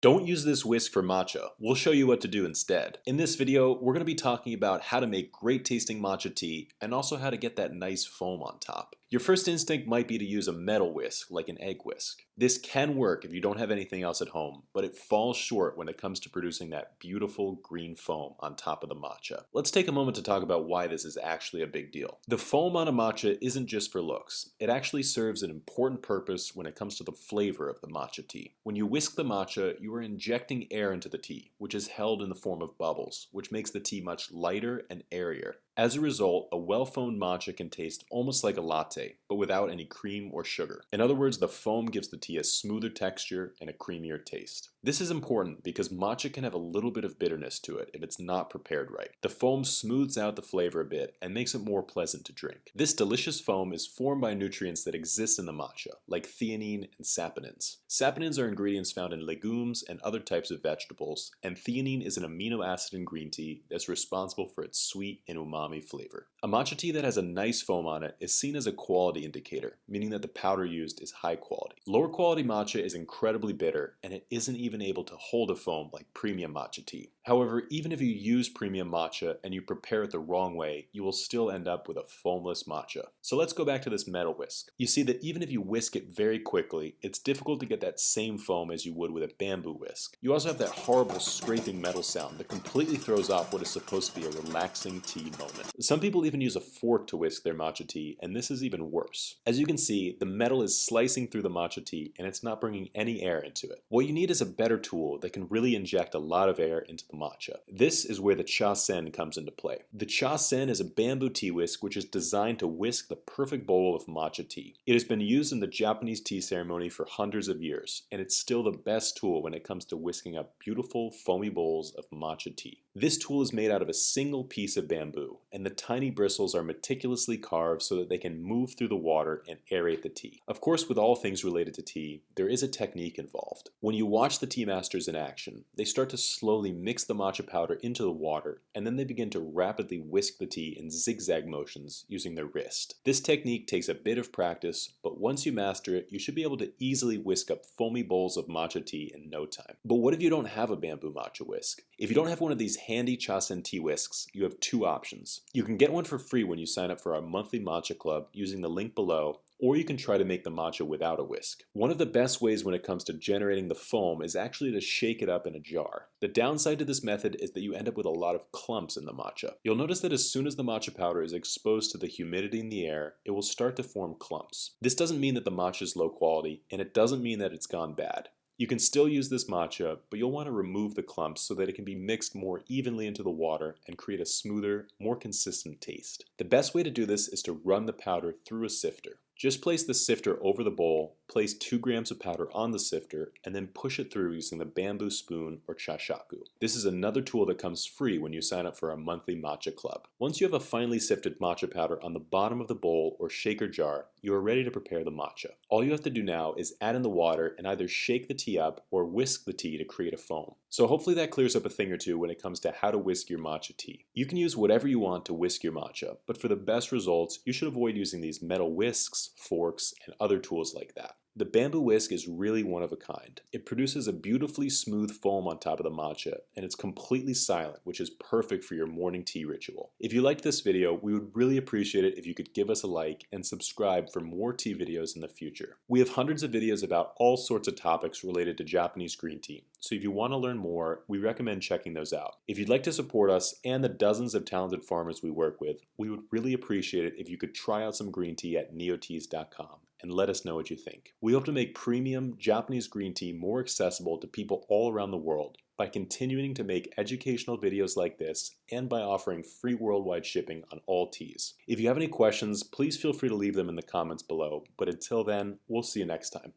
Don't use this whisk for matcha. We'll show you what to do instead. In this video, we're going to be talking about how to make great tasting matcha tea and also how to get that nice foam on top. Your first instinct might be to use a metal whisk, like an egg whisk. This can work if you don't have anything else at home, but it falls short when it comes to producing that beautiful green foam on top of the matcha. Let's take a moment to talk about why this is actually a big deal. The foam on a matcha isn't just for looks. It actually serves an important purpose when it comes to the flavor of the matcha tea. When you whisk the matcha, you are injecting air into the tea, which is held in the form of bubbles, which makes the tea much lighter and airier. As a result, a well-foamed matcha can taste almost like a latte, but without any cream or sugar. In other words, the foam gives the tea a smoother texture and a creamier taste. This is important because matcha can have a little bit of bitterness to it if it's not prepared right. The foam smooths out the flavor a bit and makes it more pleasant to drink. This delicious foam is formed by nutrients that exist in the matcha, like theanine and saponins. Saponins are ingredients found in legumes and other types of vegetables, and theanine is an amino acid in green tea that's responsible for its sweet and umami flavor. A matcha tea that has a nice foam on it is seen as a quality indicator, meaning that the powder used is high quality. Lower quality matcha is incredibly bitter, and it isn't even able to hold a foam like premium matcha tea. However, even if you use premium matcha and you prepare it the wrong way, you will still end up with a foamless matcha. So let's go back to this metal whisk. You see that even if you whisk it very quickly, it's difficult to get that same foam as you would with a bamboo whisk. You also have that horrible scraping metal sound that completely throws off what is supposed to be a relaxing tea moment. Some people even use a fork to whisk their matcha tea, and this is even worse. As you can see, the metal is slicing through the matcha tea and it's not bringing any air into it. What you need is a better tool that can really inject a lot of air into the matcha. This is where the Chasen comes into play. The Chasen is a bamboo tea whisk which is designed to whisk the perfect bowl of matcha tea. It has been used in the Japanese tea ceremony for hundreds of years, and it's still the best tool when it comes to whisking up beautiful foamy bowls of matcha tea. This tool is made out of a single piece of bamboo, and the tiny bristles are meticulously carved so that they can move through the water and aerate the tea. Of course, with all things related to tea, there is a technique involved. When you watch the tea masters in action, they start to slowly mix the matcha powder into the water, and then they begin to rapidly whisk the tea in zigzag motions using their wrist. This technique takes a bit of practice, but once you master it, you should be able to easily whisk up foamy bowls of matcha tea in no time. But what if you don't have a bamboo matcha whisk? If you don't have one of these handy Chasen tea whisks, you have two options. You can get one for free when you sign up for our monthly matcha club using the link below, or you can try to make the matcha without a whisk. One of the best ways when it comes to generating the foam is actually to shake it up in a jar. The downside to this method is that you end up with a lot of clumps in the matcha. You'll notice that as soon as the matcha powder is exposed to the humidity in the air, it will start to form clumps. This doesn't mean that the matcha is low quality, and it doesn't mean that it's gone bad. You can still use this matcha, but you'll want to remove the clumps so that it can be mixed more evenly into the water and create a smoother, more consistent taste. The best way to do this is to run the powder through a sifter. Just place the sifter over the bowl, place 2 grams of powder on the sifter, and then push it through using the bamboo spoon or chashaku. This is another tool that comes free when you sign up for our monthly matcha club. Once you have a finely sifted matcha powder on the bottom of the bowl or shaker jar, you are ready to prepare the matcha. All you have to do now is add in the water and either shake the tea up or whisk the tea to create a foam. So hopefully that clears up a thing or two when it comes to how to whisk your matcha tea. You can use whatever you want to whisk your matcha, but for the best results, you should avoid using these metal whisks, forks, and other tools like that. The bamboo whisk is really one of a kind. It produces a beautifully smooth foam on top of the matcha, and it's completely silent, which is perfect for your morning tea ritual. If you liked this video, we would really appreciate it if you could give us a like and subscribe for more tea videos in the future. We have hundreds of videos about all sorts of topics related to Japanese green tea, so if you want to learn more, we recommend checking those out. If you'd like to support us and the dozens of talented farmers we work with, we would really appreciate it if you could try out some green tea at neoteas.com. and let us know what you think. We hope to make premium Japanese green tea more accessible to people all around the world by continuing to make educational videos like this and by offering free worldwide shipping on all teas. If you have any questions, please feel free to leave them in the comments below, but until then, we'll see you next time.